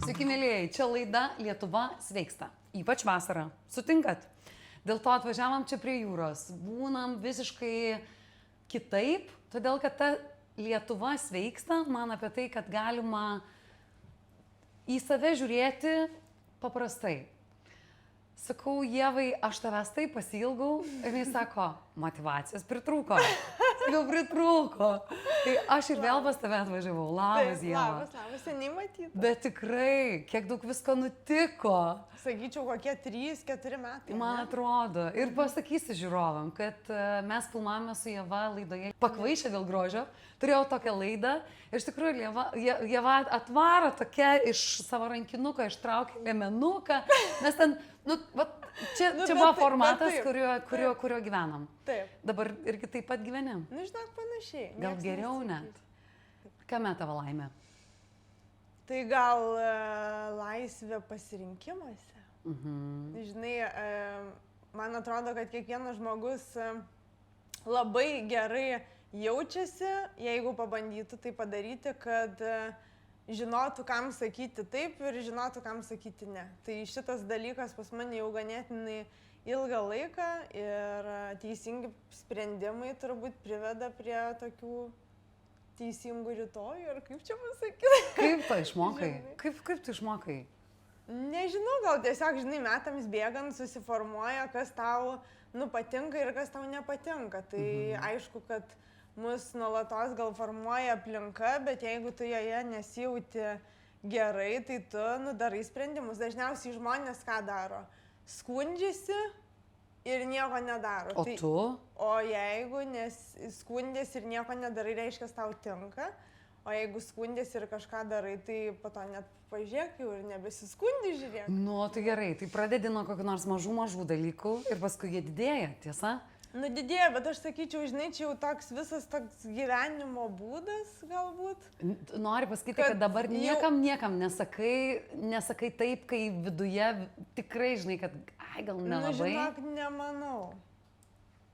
Sveiki, mėlyjei, čia laida Lietuva sveiksta. Ypač vasarą. Sutinkat? Dėl to atvažiavam čia prie jūros. Būnam visiškai kitaip, todėl kad ta Lietuva sveiksta man apie tai, kad galima į save žiūrėti paprastai. Sakau, Ievai, aš tavęs taip pasiilgau ir jis sako, motyvacijos pritrūko. Jau pritrūko. Tai aš ir vėl pas tave atvažiavau. Labas, Ieva. Labas, seniai matyti. Bet tikrai, kiek daug visko nutiko. Sakyčiau, kokie 3-4 metai. Man atrodo. Ir pasakysiu žiūrovam, kad mes filmavome su Ieva laidoje Pakvaišę dėl grožio. Turėjau tokią laidą. Ir iš tikrųjų, Ieva atvaro tokia iš savo rankinuko, ištraukė liemenuką. Nes ten, čia buvo formatas, kurio gyvenam. Taip. Dabar irgi taip pat gyvenim. Žinok, panašiai. Gal geriau net. Kame tavo laimė? Tai gal laisvė pasirinkimuose. Žinai, man atrodo, kad kiekvienas žmogus labai gerai jaučiasi, jeigu pabandytų tai padaryti, kad žinotų, kam sakyti taip ir žinotų, kam sakyti ne. Tai šitas dalykas pas mane jau ganėtinai ilgą laiką ir teisingi sprendimai turbūt priveda prie tokių teisingų rytojų ir kaip čia pasakyti. Kaip tu išmokai? Kaip tu išmokai? Nežinau, gal tiesiog, žinai, metams bėgant susiformuoja, kas tau patinka ir kas tau nepatinka. Tai aišku, kad mus nuolatos gal formuoja aplinka, bet jeigu tu joje nesijauti gerai, tai tu darai sprendimus. Dažniausiai žmonės ką daro? Skundžiasi ir nieko nedaro. O tu? O jeigu skundėsi ir nieko nedarai, reiškia, tau tinka. O jeigu skundėsi ir kažką darai, tai po to net pažiūrėk jau ir nebesiskundi, žiūrėk. Nu, tai gerai, tai pradedi nuo kokių nors mažų dalykų ir paskui jie didėja, tiesa? Didėja, bet aš sakyčiau, žinai, čia jau toks visas toks gyvenimo būdas galbūt. Nori pasakyti, kad dabar niekam nesakai taip, kai viduje tikrai žinai, kad gal nelabai. Žinok, nemanau.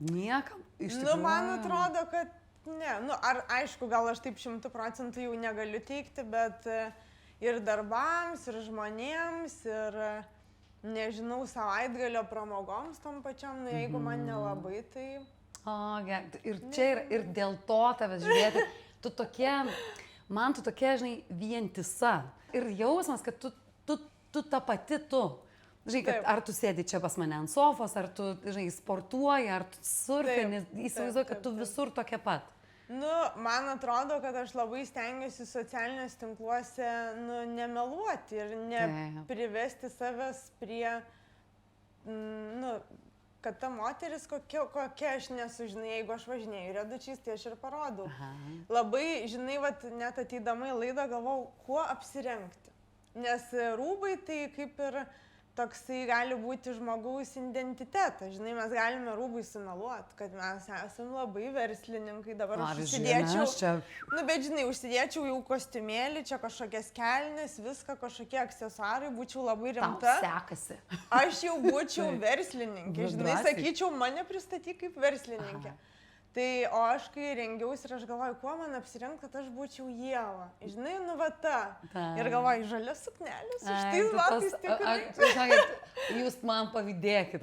Niekam? Iš tikrųjų. Man atrodo, kad ne. Ar aišku, gal aš taip 100% jau negaliu teikti, bet ir darbams, ir žmonėms, ir nežinau, savaitgalio pramogoms tom pačiom, jeigu man nelabai, tai... Ir čia ir dėl to tavęs žiūrėti, tu tokia, žinai, vientisa. Ir jausmas, kad tu ta pati tu. Žinai, kad ar tu sėdi čia pas mane ant sofos, ar tu, žinai, sportuoji, ar tu surfini, įsivaizduoju, kad tu visur tokia pat. Man atrodo, kad aš labai stengiuosi socialiniuose tinkluose nemeluoti ir neprivesti savęs prie, kad ta moteris kokia aš nesu, žinai, jeigu aš važinėju riedučiais, tai aš ir parodau. Labai, žinai, net ateidama į laidą galvau, kuo apsirengti. Nes rūbai tai kaip ir toksai gali būti žmogaus identitetas. Žinai, mes galime rūbai sumeluoti, kad mes esame labai verslininkai. Dabar aš užsidėčiau, bet žinai, užsidėčiau jau kostiumėlį, čia kažkokias kelnes, viską, kažkokie aksesuarai, būčiau labai rimta. Tau sekasi. Aš jau būčiau verslininkė, žinai, sakyčiau, mane pristatyk kaip verslininkė. Tai, o aš kai rengiausi ir aš galvoju, kuo man apsirengti, kad aš būčiau Ieva. Žinai, ta. Ir galvoju, žalia suknelė, su šitais batais tikrai. Žinokit, jūs man pavydėkit.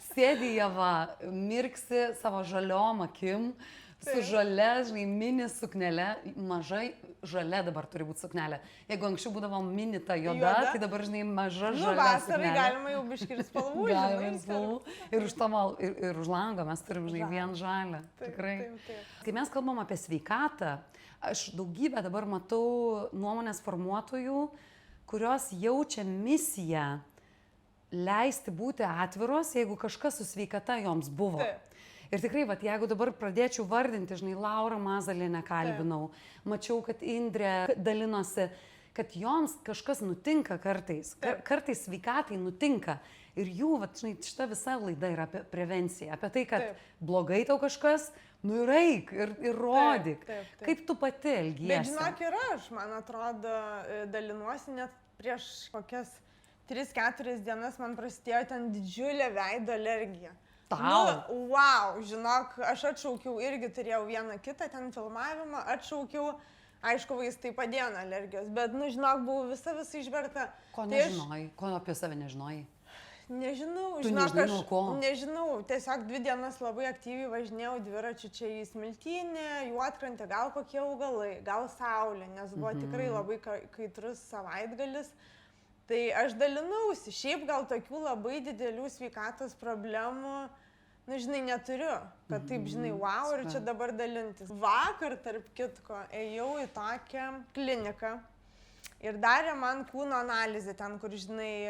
Sėdi Ieva, mirksi savo žaliom akim, su žalia, žinai, mini suknelė, mažai žalia dabar turi būti suknelė. Jeigu anksčiau būdavo mini ta juoda, tai dabar, žinai, maža žalia vasarai galima jau biškį ir spalvų, žinai. Ir už lango mes turim, žinai, vien žalę. Tikrai. Kai mes kalbam apie sveikatą, aš daugybę dabar matau nuomonės formuotojų, kurios jaučia misiją leisti būti atviros, jeigu kažkas su sveikata joms buvo. Ir tikrai, jeigu dabar pradėčiau vardinti, žinai, Laurą Mazalienę kalbinau, mačiau, kad Indrė dalinosi, kad joms kažkas nutinka kartais. Kartais sveikatai nutinka. Ir jų, žinai, šita visa laida yra apie prevenciją, apie tai, kad blogai tau kažkas, ir eik, ir rodyk. Kaip tu pati elgiesi? Bet žinok, ir aš, man atrodo, dalinuosi net prieš kokias 3-4 dienas man prasidėjo ten didžiulė veido alergija. Tau. Nu, wow, žinok, aš atšaukiau, irgi turėjau vieną kitą ten filmavimą, atšaukiau, aišku, vaistai padėjo nuo alergijos, bet, nu, žinok, buvau visa išberta. Ko nežinojai, ko apie save nežinojai? Nežinau, Tu žinok, nežinai, nuo ko? Nežinau, tiesiog 2 dienas labai aktyviai važinėjau dviračiu čia į Smiltynę, Juodkrantę, gal kokie augalai, gal saulė, nes buvo tikrai labai kaitrus savaitgalis. Tai aš dalinausi, šiaip gal tokių labai didelių sveikatos problemų, nu, žinai, neturiu, kad taip, žinai, wow, ir čia dabar dalintis. Vakar, tarp kitko, ėjau į tokią kliniką ir darė man kūno analizę, ten, kur, žinai,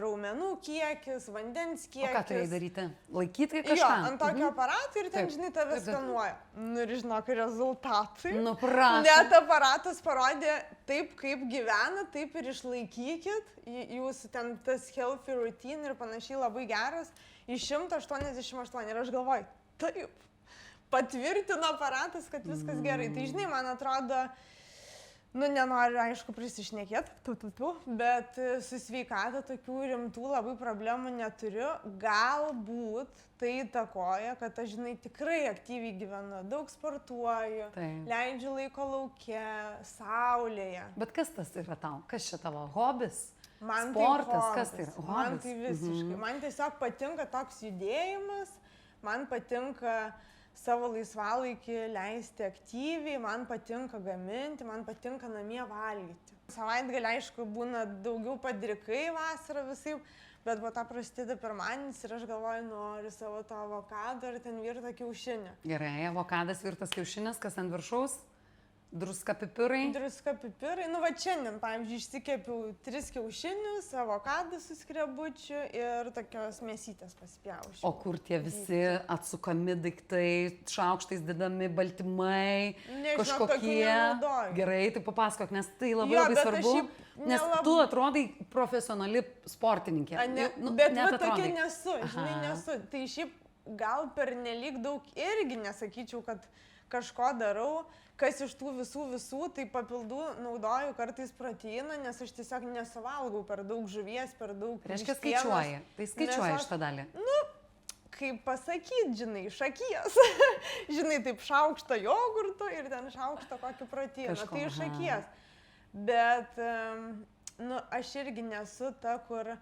raumenų kiekis, vandens kiekis. O ką turėjai daryti? Laikyti kažką? Jo, ant tokio aparato ir ten, žinai, tave skanuoja. Nu, ir žinok, rezultatai. Nu, prašau. Net aparatas parodė taip, kaip gyvena, taip ir išlaikykit. Jūsų ten tas healthy routine ir panašiai labai geras. Iš 188. Ir aš galvoju, taip, patvirtino aparatas, kad viskas gerai. Tai, žinai, man atrodo, nu, nenoriu, aišku, prisišnekėti, bet su sveikata tokių rimtų labai problemų neturiu. Galbūt tai įtakoja, kad aš, žinai, tikrai aktyviai gyvenu, daug sportuoju, leidžiu laiko lauke, saulėje. Bet kas tas yra tau? Kas čia tavo hobis? Man sportas, tai hobis. Kas tai yra? Hobis. Man tai visiškai. Man tiesiog patinka toks judėjimas, man patinka savo laisvalaikį leisti aktyviai, man patinka gaminti, man patinka namie valgyti. Savaitgalį, aišku, būna daugiau padrikai vasarą visai, bet po to prasideda pirmadienis ir aš galvoju, noriu savo to avokado ir ten virtą kiaušinį. Gerai, avokadas virtas kiaušinis, kas ant viršaus? Druska pipirai. Druska pipirai. Nu, va šiandien, pavyzdžiui, išsikepiau 3 kiaušinius, avokadą su skrebučiu ir tokios mėsytės pasipjaušiu. O kur tie visi atsukami daiktai, šaukštais dedami baltymai, kažkokie? Gerai, tai papasakok, nes tai labai svarbu. Nes tu atrodai profesionali sportininkė. Bet va tokia nesu, žinai, nesu. Tai šiaip gal per nelik daug irgi nesakyčiau, kad kažko darau. Kas iš tų visų, tai papildų naudoju kartais proteiną, nes aš tiesiog nesuvalgau per daug žuvies, per daug... Reiškia, skaičiuoji. Tai skaičiuoji šitą dalį. Nu, kaip pasakyti, žinai, iš akies. Žinai, taip šaukštą jogurto ir ten šaukštą kokį proteiną. Tai iš akies. Bet, nu, aš irgi nesu ta, kur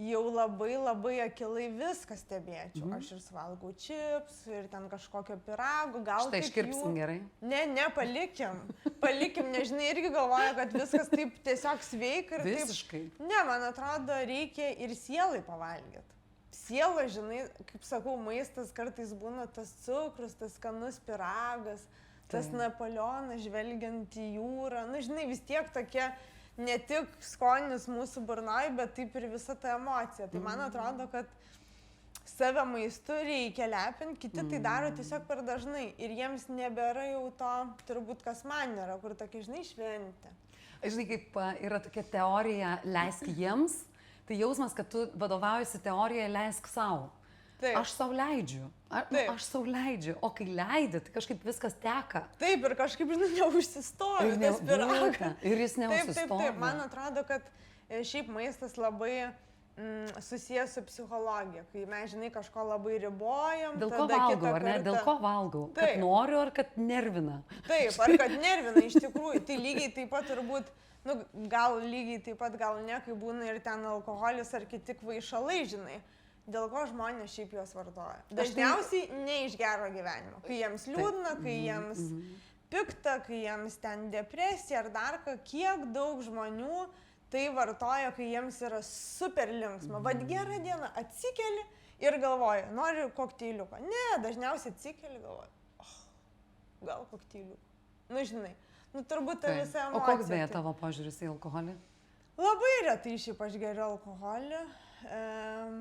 jau labai akilai viską stebėčiau. Aš ir suvalgau čips, ir ten kažkokio pirago, gal štai iškirpsim gerai. Ne, palikim. Palikim, nežinai, irgi galvoja, kad viskas taip tiesiog sveika ir visiškai. Taip. Ne, man atrodo, reikia ir sielai pavalgyti. Siela, žinai, kaip sakau, maistas kartais būna tas cukrus, tas skanus piragas, tas Napoleonas žvelgiant į jūrą. Nu, žinai, vis tiek tokie ne tik skonis mūsų burnoj, bet taip ir visa ta emocija. Tai man atrodo, kad save maistu reikia lepinti, kiti tai daro tiesiog per dažnai. Ir jiems nebėra jau to, turbūt kas man nėra, kur tokia, žinai, šventė. Žinai, kaip yra tokia teorija leisk jiems, tai jausmas, kad tu vadovaujasi teorija leisk savo. Taip. Aš sau leidžiu. Aš sau leidžiu. O kai leidi, tai kažkaip viskas teka. Taip, ir kažkaip, žinai, neužsistovi tas piragas. Ir jis neužsistovi. Taip. Man atrodo, kad šiaip maistas labai susijęs su psichologija. Kai mes, žinai, kažko labai ribojam. Dėl ko valgau, ar ne? Dėl ko valgau? Kad noriu ar kad nervina? Taip, ar kad nervina iš tikrųjų. Tai lygiai taip pat turbūt, nu, gal lygiai taip pat, gal ne, kai būna ir ten alkoholis ar kiti kvaišalai, žinai. Dėl ko žmonės šiaip juos vartoja. Dažniausiai ne iš gero gyvenimo. Kai jiems liūdna, kai jiems pikta, kai jiems ten depresija ar dar ką, kiek daug žmonių tai vartoja, kai jiems yra super linksma. Vat gerą dieną atsikeli ir galvoja, noriu kokteiliuko. Ne, dažniausiai atsikeli, galvoja, gal kokteiliuko. Nu, žinai, nu turbūt ta visa emocija. O koks beje tavo požiūris į alkoholį? Labai retai šiaip aš geriu alkoholį.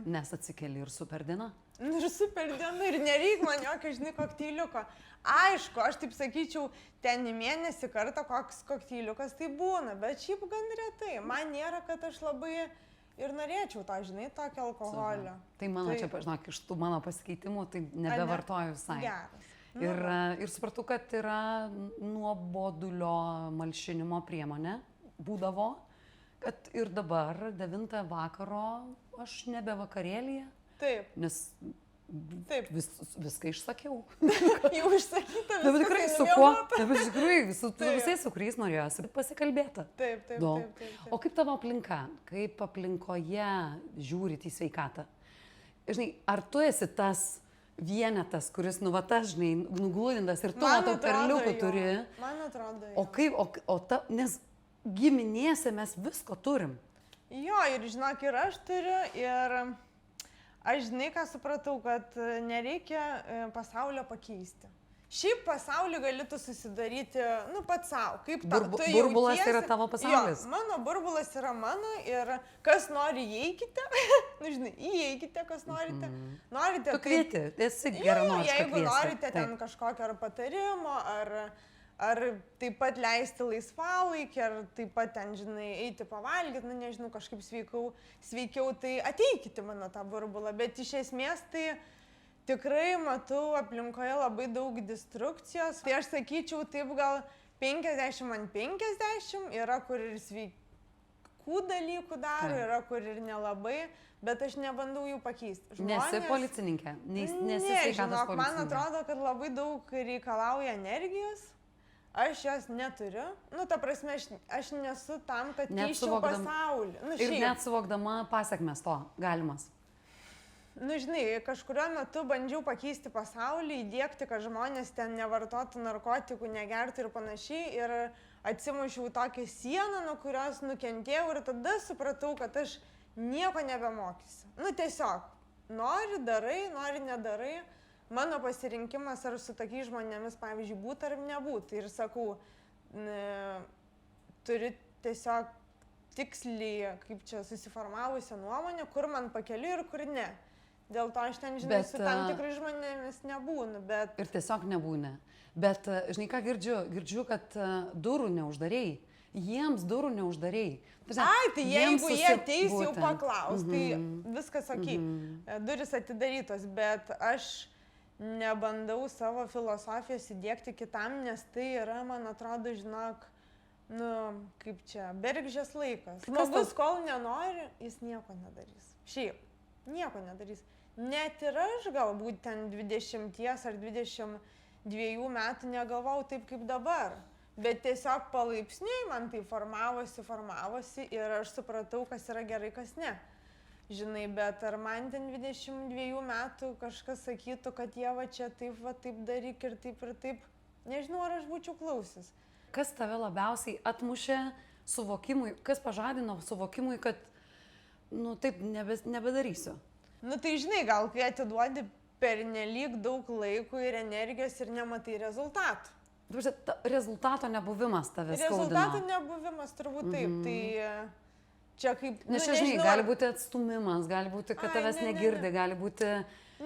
Nes atsikeli ir super diena? Ir super diena, ir nereik man jokio, žinai, kokteiliuko. Aišku, aš taip sakyčiau, ten į mėnesį kartą koks kokteiliukas tai būna, bet šiaip gan retai. Man nėra, kad aš labai ir norėčiau tą, žinai, tokio alkoholio. Tai mano čia, žinok, iš tų mano pasikeitimų, tai nebevartoju visai. Geras. Ir supratau, kad yra nuobodulio malšinimo priemonė, būdavo. Kad ir dabar 9 vakaro aš nebe vakarėlyje. Taip. Nes Taip. Viską išsakiau. Jau išsakyta, Dabar tikrai su kuo? Dabar tikrai su visais, su kuriais norėjosi pasikalbėti. Taip. O kaip tavo aplinka? Kaip aplinkoje žiūrit į sveikatą? Žinai, ar tu esi tas vienetas, kuris, tas, žinai, nuglūdintas ir tu matau perliukų turi? Man atrodo. O kaip, nes giminėse mes visko turim. Jo, ir žinok, ir aš turiu, ir aš žinai, ką supratau, kad nereikia pasaulio pakeisti. Šiaip pasaulį galėtų susidaryti, pats savo, kaip tu burbulas yra tavo pasaulis. Jo, mano burbulas yra mano ir kas nori įeikite, žinai, įeikite, kas norite. Norite. Tu kvieti, esi geranoriška kviesti. Jeigu norite ten kažkokio ar patarimo, ar taip pat leisti laisvalaikį, ar taip pat ten, žinai, eiti pavalgyti, nežinau, kažkaip sveikiau, tai ateikite mano tą burbulą, bet iš esmės tai tikrai matau aplinkoje labai daug destrukcijos. Tai aš sakyčiau, taip gal 50/50, yra kur ir sveikų dalykų daro, yra kur ir nelabai, bet aš nebandau jų pakeisti. Nesi policininkė, nesi sveikatos policininkė. Man atrodo, kad labai daug reikalauja energijos, aš jos neturiu. Ta prasme, aš nesu tam, kad keisčiau pasaulį. Ir net suvokdama pasiekmes to galimas. Žinai, kažkurio metu bandžiau pakeisti pasaulį, įdiegti, kad žmonės ten nevartotų narkotikų, negertų ir panašiai. Ir atsimušiau tokią sieną, nuo kurios nukentėjau ir tada supratau, kad aš nieko nebemokysiu. Tiesiog, nori darai, nori nedarai. Mano pasirinkimas ar su tokiais žmonėmis, pavyzdžiui, būti ar nebūti. Ir sakau, turi tiesiog tiksliai, kaip čia, susiformavusią nuomonę, kur man pakeliu ir kur ne. Dėl to aš ten, žinai, su tam tikrai žmonėmis nebūnu, bet... Ir tiesiog nebūne. Bet, žinai, ką girdžiu? Girdžiu, kad durų neuždarėjai. Jiems durų neuždarėjai. Ai, tai jeigu jie ateis jau paklaus, tai viskas ok. Duris atidarytos, bet aš nebandau savo filosofijos įdiegti kitam, nes tai yra, man atrodo, žinok, kaip čia, bergždžias laikas. Žmogus, kol nenori, jis nieko nedarys. Šiaip, nieko nedarys. Net ir aš galbūt ten 20 ar 22 metų negalvojau taip kaip dabar. Bet tiesiog palaipsniui man tai formavosi ir aš supratau, kas yra gerai, kas ne. Žinai, bet ar man ten 22 metų kažkas sakytų, kad jie čia taip daryk ir taip. Nežinau, ar aš būčiau klausis. Kas tave labiausiai atmušė suvokimui, kas pažadino suvokimui, kad, taip nebedarysiu? Tai žinai, gal kai atiduodi pernelyg daug laiko ir energijos ir nematai rezultatų. Rezultato nebuvimas tave skaudino. Rezultato nebuvimas, turbūt taip. Tai čia kaip... Nes čia, žinai, gali būti atstumimas, gali būti, kad tavęs negirdi, gali būti...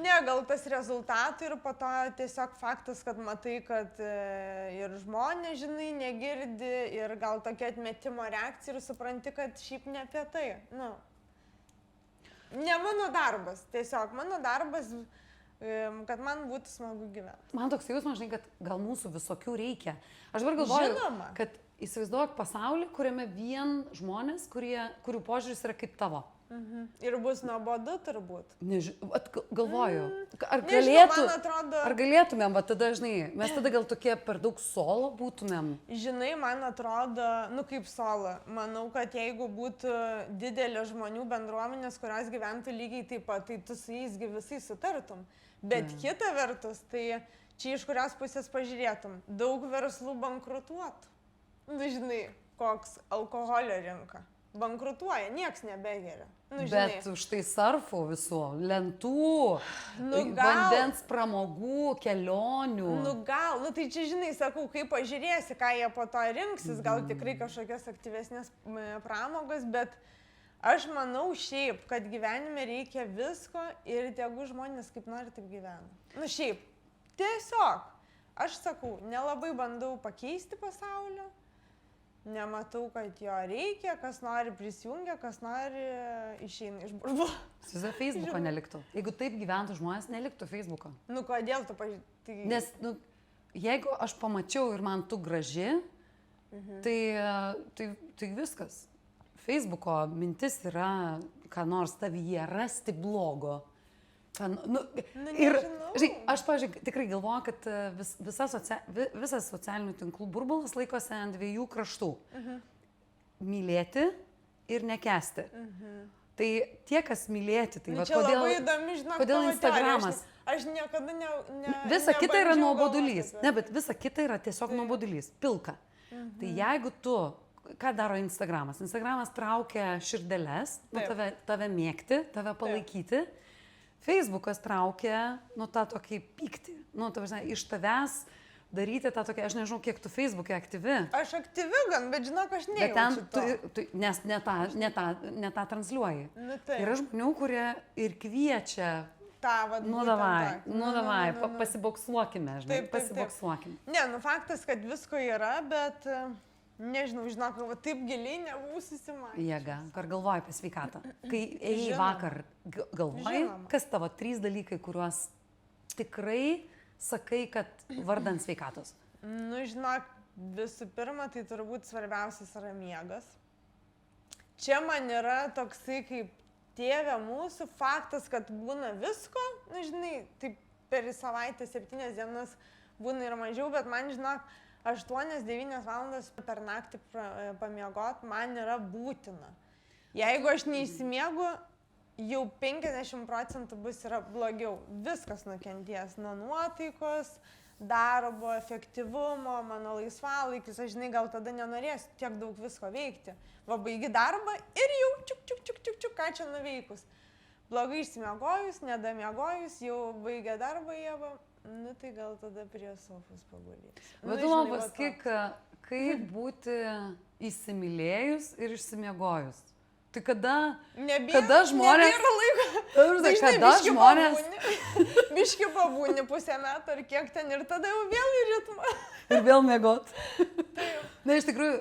Ne, gal tas rezultatų ir po to tiesiog faktas, kad matai, kad ir žmonės, žinai, negirdi ir gal tokia atmetimo reakcija ir supranti, kad šiaip ne apie tai. Ne mano darbas, tiesiog mano darbas, kad man būtų smagu gyventi. Man toks jausmas, žinai, kad gal mūsų visokių reikia. Aš dabar galvoju, kad įsivaizduok pasaulį, kuriame vien žmonės, kurių požiūris yra kaip tavo. Ir bus nuobodu turbūt. Galvoju, ar galėtumėm, tada, žinai, mes tada gal tokie per daug solo būtumėm. Žinai, man atrodo, kaip solo. Manau, kad jeigu būtų didelė žmonių bendruomenės, kurios gyventų lygiai taip pat, tai tu su jais visai sutartum. Bet kita vertus, tai čia iš kurios pusės pažiūrėtum, daug verslų bankrutuotų. Žinai, koks alkoholio rinka. Bankrutuoja, nieks nebegeria. Bet už tai surfų visų, lentų, vandens pramogų, kelionių. Tai čia, žinai, sakau, kaip pažiūrėsi, ką jie po to rinksis, gal tikrai kažkokias aktyvesnės pramogas, bet aš manau šiaip, kad gyvenime reikia visko ir tegu žmonės kaip nori taip gyvena. Šiaip, tiesiog, aš sakau, nelabai bandau pakeisti pasaulio. Nematau, kad jo reikia, kas nori prisijungia, kas nori išeina iš burbulo. Susiza Facebooko neliktų. Jeigu taip gyventų žmonės, neliktų Facebooko. Kodėl tu pažiūrėjai? Nes, jeigu aš pamačiau ir man tu graži, tai viskas. Facebooko mintis yra, ką nors tavyje rasti blogo. Ir, žinai, aš, pavyzdžiui, tikrai galvoju, kad visas socialinių tinklų burbulas laikosi ant dviejų kraštų. Mylėti ir nekęsti. Tai tie, kas mylėti, tai va, čia labai įdomi, žinok, kodėl Instagramas? Aš niekada Visa kita yra nuobodulys. Ne, bet visa kita yra tiesiog nuobodulys. Pilka. Tai jeigu tu, ką daro Instagramas? Instagramas traukia širdeles, tave mėgti, tave palaikyti. Facebookas traukia, tą tokį pyktį. Iš tavęs daryti tą tokį, aš nežinau, kiek tu Facebook'e aktyvi. Aš aktyvi gan, bet žinok, aš nejaučiu to. Nes ne tą transliuoji. Yra žmonių, kurie ir kviečia. Davai, pasiboksuokime, žinai, pasiboksuokime. Ne, faktas, kad visko yra, bet nežinau, žinok, taip giliai nebuvau susimatęs. Jėga, ar galvoji apie sveikatą? Kai ėjai vakar, galvoji, kas tavo 3 dalykai, kuriuos tikrai sakai, kad vardant sveikatos? Žinok, visų pirma, tai turbūt svarbiausias yra miegas. Čia man yra toksai kaip tėvė mūsų faktas, kad būna visko, žinai, taip per savaitę 7 dienas būna ir mažiau, bet man, žinok, 8-9 valandas per naktį pamiegot man yra būtina. Jeigu aš neįsimiegu, jau 50% bus yra blogiau. Viskas nukentės nuo nuotaikos, darbo, efektyvumo, mano laisvalaikis. Aš žinai, gal tada nenorėsiu tiek daug visko veikti. Va, baigi darbą ir jau čiuk, ką čia nuveikus. Blogai išsimiegojus, nedamiegojus, jau baigė darbą Ieva. Tai gal tada prie sofos pagulėsiu. Bet tu man pasakyk, kaip būti įsimylėjus ir išsimiegojus. Tai kada žmonės... Nebėra laiko. Kada žmonės... Biški pabūni pusę metų ar kiek ten ir tada jau vėl į ritmą. Ir vėl miegot. Na, iš tikrųjų,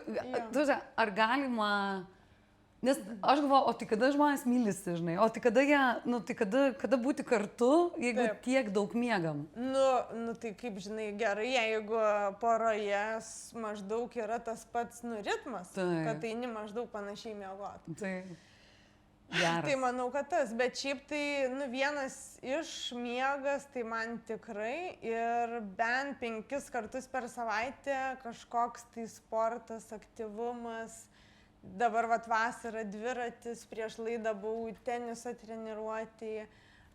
ar galima... Nes aš galvoju, o tai kada žmonės mylisi, žinai, o tai kada jie, kada būti kartu, jeigu tiek daug miegam? Tai kaip, žinai, gerai, jeigu poroje maždaug yra tas pats ritmas, kad eini maždaug panašiai miegoti. Tai manau, kad tas, bet šiaip tai, vienas iš miegas, tai man tikrai ir bent 5 kartus per savaitę kažkoks tai sportas, aktyvumas. Dabar vasarą dviratis, prieš laidą buvau teniso treniruoti,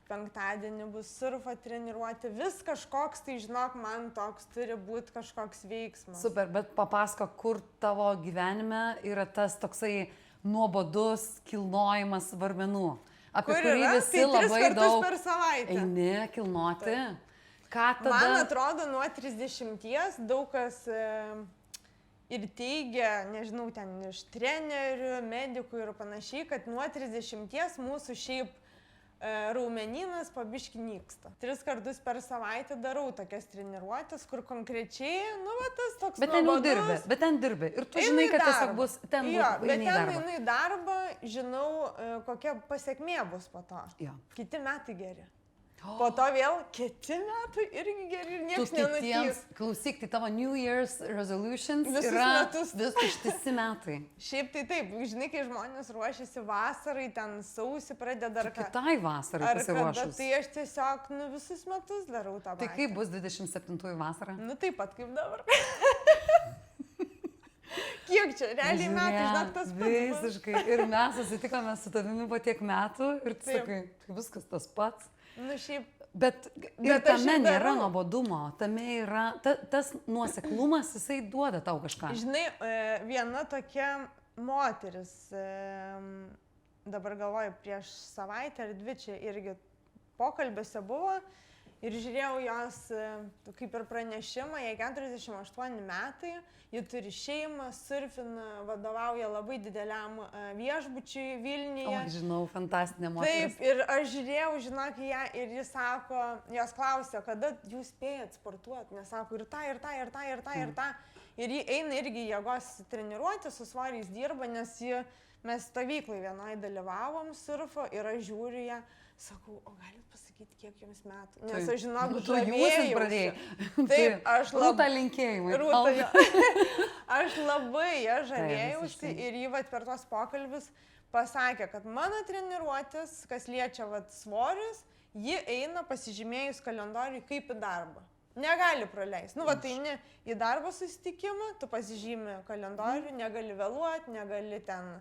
penktadienį bus surfo treniruoti, vis kažkoks, tai žinok, man toks turi būti kažkoks veiksmas. Super, bet papasakok, kur tavo gyvenime yra tas toksai nuobodus kilnojimas varmenų, apie kurį visi tai labai daug... 3 kartus per savaitę. Eini kilnoti. Ką tada... Man atrodo, nuo 30 daug kas... Ir teigia, nežinau, ten iš trenerių, medikų ir panašiai, kad nuo 30 mūsų šiaip raumenynas pabiški nyksta. 3 kartus per savaitę darau tokias treniruotės, kur konkrečiai, tas toks nuobodus. Bet ten dirbi. Ir tu žinai, kad tiesiog bus ten eini į darbą. Bet ten einu į darbą, žinau, kokia pasiekmė bus po to. Kiti metai geri. Po to vėl kiti metai irgi geri ir niekas nenutys. Klausyk, tai tavo New Year's resolutions visus yra metus. Ištisi metai. Šiaip tai taip, žinai, kai žmonės ruošiasi vasarai, ten sausį pradeda dar kitai vasarai pasiruošus. Tai aš tiesiog visus metus darau tą patį. Tai kaip bus 27 vasara? Taip pat kaip dabar. Kiek čia, realiai metai, žinok, tas pats. Visiškai. Ir mes susitikome su tavimi po tiek metų ir tu sakai, viskas tas pats. Šiaip. Bet tame nėra nuobodumo, tame yra, tas nuoseklumas, jisai duoda tau kažką. Žinai, viena tokia moteris, dabar galvoju, prieš savaitę ar 2 čia irgi pokalbėse buvo ir žiūrėjau jos kaip ir pranešimą, jai 48 metai, ji turi šeimą, surfina, vadovauja labai dideliam viešbučiui Vilniuje. O, žinau, fantastinė moteris. Taip, ir aš žiūrėjau, žinok, ją ir jis sako, jos klausė, kada jūs spėjat sportuoti, nes sako, ir tą. Ir ji eina irgi jėgos treniruoti, su svariais dirba, nes mes stovyklai vienai dalyvavom surfo ir aš žiūriu ją, sakau, o galit pasakyti, kiek jums metų? Nes aš žinau, žavėjausi. Taip, aš labai linkėjimai. Aš labai ją žavėjausi ir jį per tos pokalbius pasakė, kad mano treniruotės, kas liečia svorius, ji eina pasižymėjus kalendoriui kaip į darbą. Negali praleisti. Nu, va, tai ne į darbo susitikimą, tu pasižymi kalendorių, negali vėluoti, negali ten,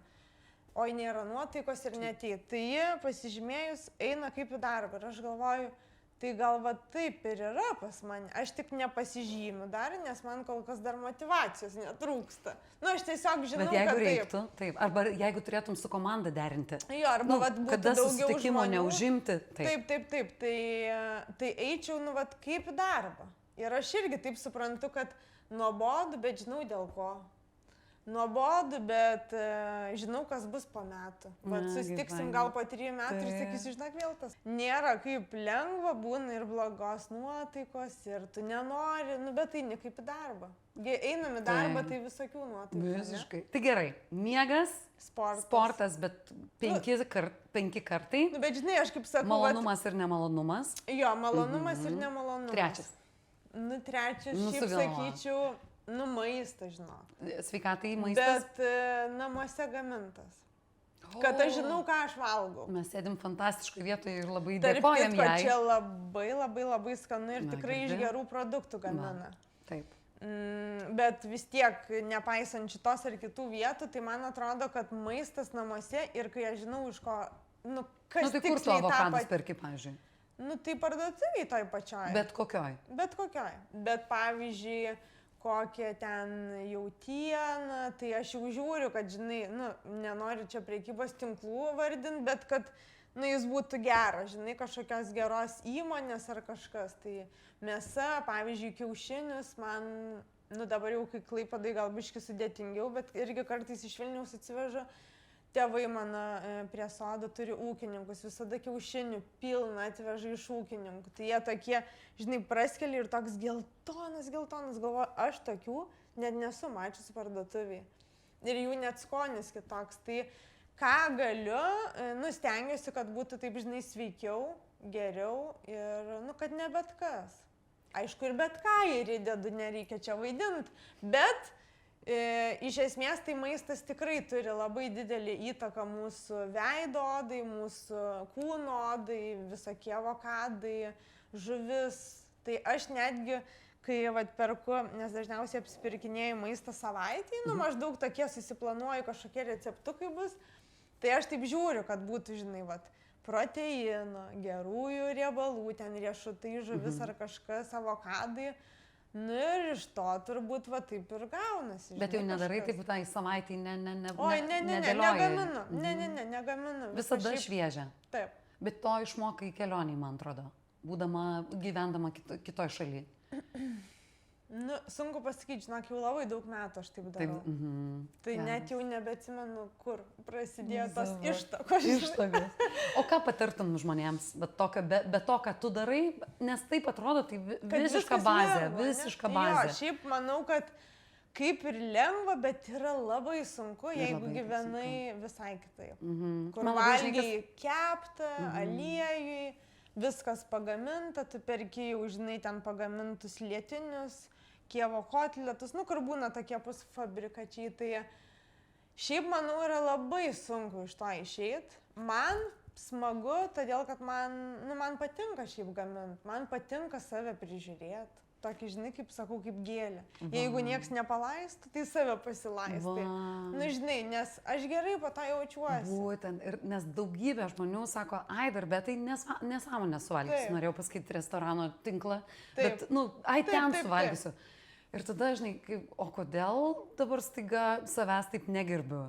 oi, nėra nuotaikos ir neteit. Tai ji pasižymėjus eina kaip į darbą. Ir aš galvoju, tai gal va taip ir yra pas mane. Aš tik nepasižymiu dar, nes man kol kas dar motyvacijos netrūksta. Nu, aš tiesiog žinau, bet jeigu kad reiktų, taip. Arba jeigu turėtum su komanda derinti. Jo, arba vat, būtų kada daugiau susitikimo žmonių. neužimti. Taip. Tai eičiau, nu, vat, kaip į darbą. Ir aš irgi taip suprantu, kad nuobodu, bet žinau dėl ko. Nuobodu, bet žinau, kas bus po metų. Vat susitiksim gal po 3 metų ir sakysiu, žinok, vėl tas. Nėra kaip lengva, būna ir blogos nuotaikos, ir tu nenori, nu, bet tai ne kaip į darbą. Einam į darbą, tai visokių nuotaikų. Visiškai. Tai gerai, miegas, sportas, bet 5 kartai. Nu, bet žinai, aš kaip sakau. Malonumas ir nemalonumas. Jo, malonumas ir nemalonumas. Trečias. Nu, trečias, šiaip sakyčiau. Nu, maistas, žinok. Sveikatai maistas. Bet namuose gamintas. Kad aš žinau, ką aš valgau. Mes sėdim fantastiškoje vietoje ir labai dėkojam jai. Čia labai skanu ir tikrai iš gerų produktų gamina. Taip. Bet vis tiek, nepaisant šitos ar kitų vietų, tai man atrodo, kad maistas namuose ir kai aš žinau, iš ko, nu, kas tai kur tu avokadus perki, pavyzdžiui? Nu, tai parduotuviai toj pačioj. Bet kokioj? Bet kokioj. Bet pavyzdžiui, kokie ten jautieną, tai aš jau žiūriu, kad, žinai, nu, nenoriu čia prekybos tinklų vardinti, bet kad, nu, jis būtų geras, žinai, kažkokios geros įmonės ar kažkas. Tai mėsa, pavyzdžiui, kiaušinius, man, nu, dabar jau kai Klaipėdoj gal biški sudėtingiau, bet irgi kartais iš Vilniaus atsivežu. Tėvai mano prie sodo turi ūkininkus, visada kiaušinių pilna atveža iš ūkininkų. Tai jie tokie, žinai, praskeli ir toks geltonas, galvoju, aš tokių net nesu mačiusi parduotuviai. Ir jų net skonis kitoks. Tai ką galiu, nu, stengiuosi, kad būtų taip, žinai, sveikiau, geriau ir, nu, kad ne bet kas. Aišku, ir bet ką ir įdedu, nereikia čia vaidinti, bet iš esmės tai maistas tikrai turi labai didelį įtaką mūsų veido odai, mūsų kūno odai, visokie avokadai, žuvis. Tai aš netgi, kai vat, perku, nes dažniausiai apsipirkinėju maistą savaitį, nu maždaug tokie susiplanuoju, kažkokie receptukai bus, tai aš taip žiūriu, kad būtų, žinai, vat, proteino, gerųjų riebalų, ten riešutai, žuvis ar kažkas, avokadai. Nu ir iš to turbūt va taip ir gaunasi. Bet jau nedarai taip tai savaitį, Oi, negaminu. Negaminu. Visada šviežia. Taip. Bet to išmokai kelioniai, man atrodo, gyvendama kitoj šaly. Nu, sunku pasakyti, žinok, jau labai daug metų aš taip darau. Tai net jau nebeatsimenu, kur prasidėjo tos ištakos. O ką patartum žmonėms, be to, ką tu darai, nes taip atrodo, tai visiška bazė. Jo, šiaip manau, kad kaip ir lengva, bet yra labai sunku, jeigu gyvenai visai kitaip. Kur valgiai kepta, aliejui, viskas pagaminta, tu perki jau, žinai, ten pagamintus lietinius, Kievo kotletus, nu, kur būna tokie pusfabrikačiai, tai šiaip, manau, yra labai sunku iš to išeiti. Man smagu, todėl, kad man patinka šiaip gaminti, man patinka save prižiūrėti. Tokį, žinai, kaip sakau, kaip gėlė. Jeigu nieks nepalaistų, tai save pasilaistai. Nu, žinai, nes aš gerai po to jaučiuosi. Būtent, ir nes daugybė žmonių sako, ai dar, bet tai nesąmonė suvalgysiu. Norėjau pasakyti restorano tinklą, bet, nu, ai ten suvalgysiu. Ir tada, žinai, o kodėl dabar staiga savęs taip negerbiu?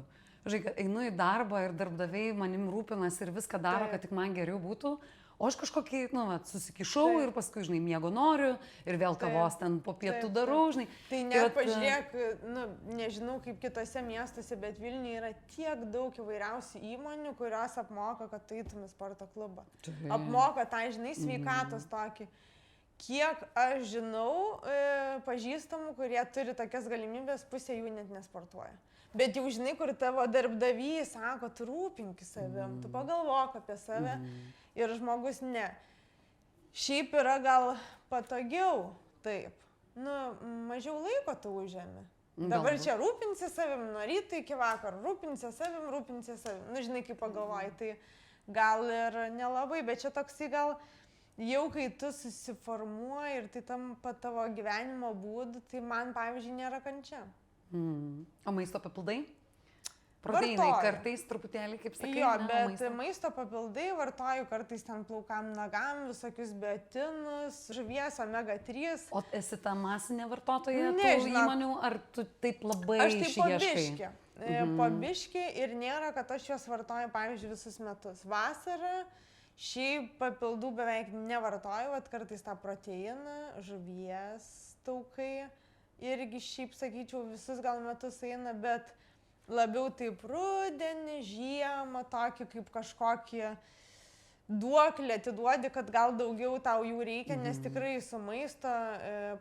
Žinai, einu į darbą ir darbdaviai manim rūpinasi ir viską daro, kad tik man geriau būtų. O aš kažkokį, nu, susikišau ir paskui, žinai, miego noriu ir vėl kavos ten po pietų darau, žinai. Tai net pažiūrėk, nu, nežinau kaip kitose miestuose, bet Vilniuje yra tiek daug įvairiausių įmonių, kurios apmoka, kad tu eitum į sporto klubą. Apmoka tą, žinai, sveikatos tokį. Kiek aš žinau pažįstamų, kurie turi tokias galimybės, pusė jų net nesportuoja. Bet jau žinai, kur tavo darbdavys sako, tu rūpinki savim, tu pagalvok apie save ir žmogus ne. Šiaip yra gal patogiau, taip. Nu, mažiau laiko tu užėmi. Dabar čia rūpinsi savim, nuo ryto iki vakaro, rūpinsi savim. Nu, žinai, kaip pagalvoji, tai gal ir nelabai, bet čia toksai gal jau kai tu susiformuoji ir tai tampa tavo gyvenimo būdu, tai man, pavyzdžiui, nėra kančia. O maisto papildai? Proteinai kartais truputėlį, kaip sakai, jo, bet maisto papildai vartoju kartais ten plaukam, nagam, visokius biotinus, žuvies, omega 3. O esi ta masinė vartotoja tų Nežinau. įmonių, ar tu taip labai Aš taip išieškai? po biškį ir nėra, kad aš juos vartoju, pavyzdžiui, visus metus. Vasarą šiaip papildų beveik nevartoju, vat kartais tą proteiną, žuvies taukai irgi šiaip, sakyčiau, visus gal metus eina, bet labiau taip rudenį, žiemą, tokį kaip kažkokį duoklį atiduodi, kad gal daugiau tau jų reikia, nes tikrai su maisto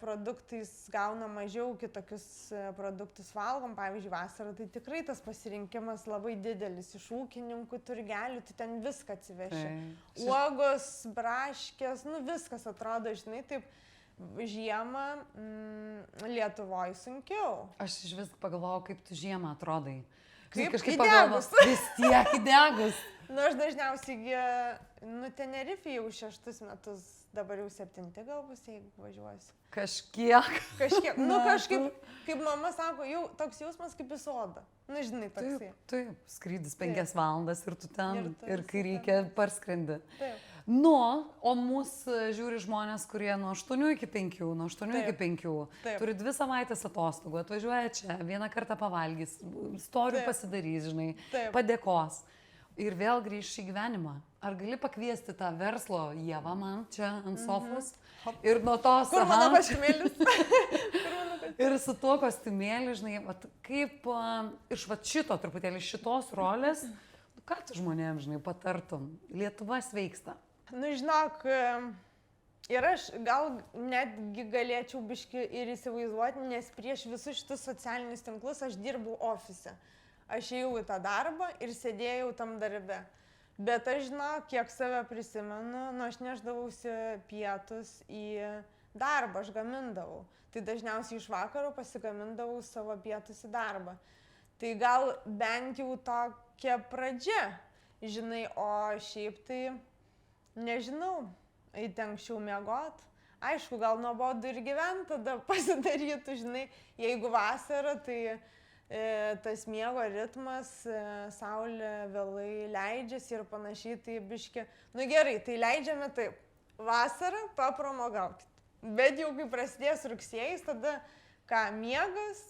produktais gauna mažiau, kitokius produktus valgom, pavyzdžiui, vasarą, tai tikrai tas pasirinkimas labai didelis iš ūkininkų turgelių, tu ten viską atsiveši. Uogos, braškės, nu viskas atrodo, žinai, taip. Žiemą Lietuvoje sunkiau. Aš iš vis pagalvojau, kaip tu žiemą atrodai. Kaip kažkaip įdegus. Vis tiek įdegus. Nu, aš dažniausiai, Tenerifė jau 6 metus, dabar jau 7 gal bus, jeigu važiuosiu. Kažkiek. Nu, kažkaip, kaip mama sako, jau toks jausmas kaip į sodą. Nu, žinai, toksai. Taip, skrydis 5 valandas ir tu ten, ir kai reikia, parskrendi. Taip. Nu, o mūsų žiūri žmonės, kurie nuo 8 iki 5, nuo 8 iki 5, turi 2 savaitės atostogų, atvažiuoja čia, vieną kartą pavalgys, istorijų pasidarys, žinai, padėkos ir vėl grįš į gyvenimą. Ar gali pakviesti tą verslo Ievą man čia ant sofos ir nuo tos... Kur mano kostiumėlis? Ir su tuo kostiumėliu, žinai, kaip iš šito truputėlį šitos rolės, ką tu žmonėms, žinai, patartum? Lietuva sveiksta. Nu, žinok, ir aš gal netgi galėčiau biški ir įsivaizduoti, nes prieš visus šitus socialinius tinklus aš dirbau ofise. Aš ėjau į tą darbą ir sėdėjau tam darbe. Bet aš žinok, kiek save prisimenu, nu, aš neždavausi pietus į darbą, aš gamindavau. Tai dažniausiai iš vakaro pasigamindavau savo pietus į darbą. Tai gal bent jau tokia pradžia, žinai, o šiaip tai... Nežinau, eiti anksčiau miegot. Aišku, gal nuobodu ir gyventi tada pasidarytų, žinai, jeigu vasara, tai tas miego ritmas, saulė vėlai leidžiasi ir panašiai, tai biški. Nu gerai, tai leidžiame taip, vasarą papramogaukit. Bet jau kai prasidės rugsėjais, tada ką, miegas,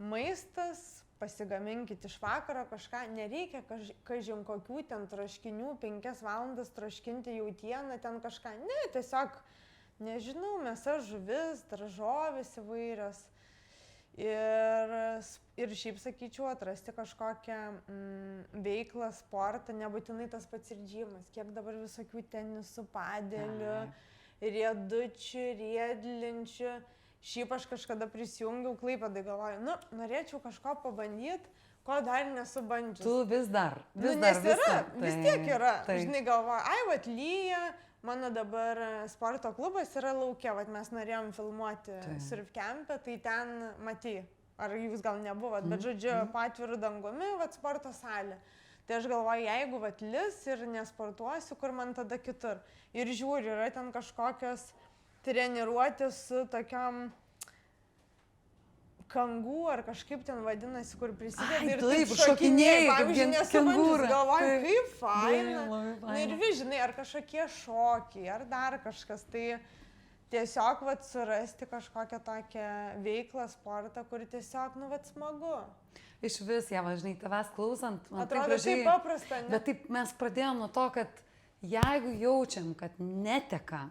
maistas, pasigaminkit iš vakaro kažką, nereikia kažin kokių ten troškinių, 5 valandas troškinti jautieną, ten kažką, ne, tiesiog, nežinau, mėsa, žuvis, daržovės įvairios. Ir šiaip sakyčiau, atrasti kažkokią veiklą, sportą, nebūtinai tas pats ir džimas, kiek dabar visokių tenisų, padelių, riedučių, riedlinčių. Šiaip aš kažkada prisijungiau Klaipėdai, galvoju, nu, norėčiau kažko pabandyti, ko dar nesu bandžius. Tu vis dar. Vis tiek yra. Žinai, galvoju, ai, vat lyja, mano dabar sporto klubas yra laukia, vat mes norėjom filmuoti surfkempę, tai ten matai, ar jūs gal nebuvot, bet žodžiu, patvirų dangumi, vat sporto salė. Tai aš galvoju, jeigu vat lis ir nesportuosiu, kur man tada kitur. Ir žiūriu, yra ten kažkokios treniruotės su tokiam kangų ar kažkaip ten vadinasi, kur prisideda ir taip šokinėjai, pavyzdžiui, nesubandžius, galvoju, kaip faina. Na ir žinai, ar kažkokie šokiai, ar dar kažkas, tai tiesiog vat surasti kažkokią tokią veiklą, sportą, kur tiesiog, nu, vat smagu. Iš vis, Ieva, žinai, tavęs klausant, man atrodo, taip paprasta, ne? Bet taip mes pradėjom nuo to, kad jeigu jaučiam, kad neteka,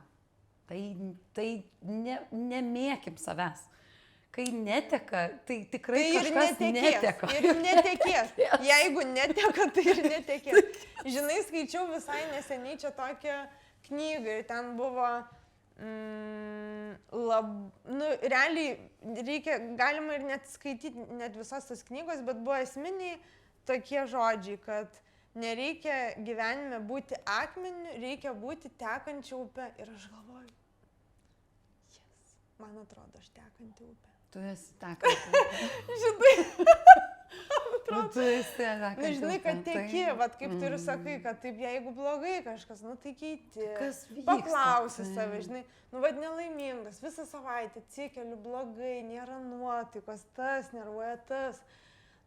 tai nemėkim savęs. Kai neteka, tai tikrai tai kažkas neteka. Ir netekės. Jeigu neteka, tai ir netekės. Žinai, skaičiau visai neseniai čia tokią knygą ir ten buvo, realiai reikia, galima ir net skaityti net visas tas knygos, bet buvo esminiai tokie žodžiai, kad nereikia gyvenime būti akmeniu, reikia būti tekančia upe. Ir aš galvoju, man atrodo, aš tekanti upė. Tu esi tekanti upė. Žinai, atrodo. Tu esi, Na, žinai, kad teki, vat kaip tu ir sakai, kad taip, jeigu blogai kažkas, nu tai keiti. Kas vyksta? Paklausi save, žinai, nu vad nelaimingas, visą savaitę atsikeliu blogai, nėra nuotaikos, tas nervuoja tas.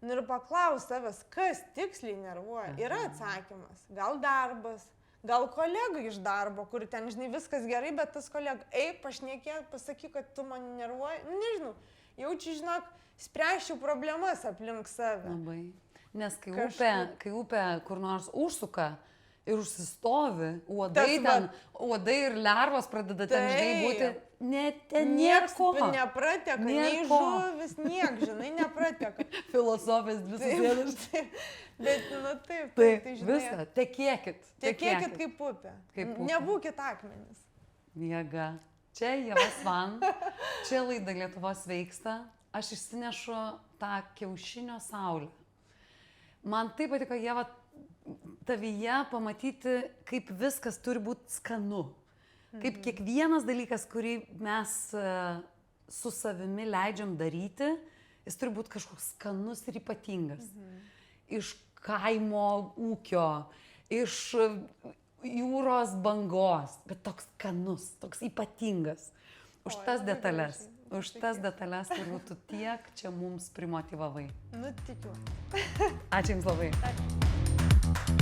Nu ir paklaus savęs, kas tiksliai nervuoja. Yra atsakymas. Gal darbas, gal kolega iš darbo, kur ten, žinai, viskas gerai, bet tas kolega, pašnekėk, pasakyk, kad tu man nervuoji. Nu, nežinau, jaučiu, žinok, spręsčiau problemas aplink save. Labai. Nes kai upė kur nors užsuka ir užsistovi, uodai ir lervos pradeda ten, žinai, būti, nieko. Neprateka, nei žuvis, niek, žinai, neprateka. Filosofijas dvi susėdus. Bet, nu taip, tai žinai. Visą, tekėkit. Tekėkit kaip upė. Nebūkit akmenys. Jėga. Čia Ieva Svan, čia laida Lietuvos sveiksta. Aš išsinešu tą kiaušinio saulę. Man taip patiko, Ieva, tavyje pamatyti, kaip viskas turi būti skanu. Kaip kiekvienas dalykas, kurį mes su savimi leidžiam daryti, jis turi būti kažkoks skanus ir ypatingas. Iš kaimo ūkio, iš jūros bangos, bet toks skanus, toks ypatingas. Už tas detalės turbūt tu tiek čia mums primotyvavai. Nu, tikiu. Ačiū Jums labai. Ačiū.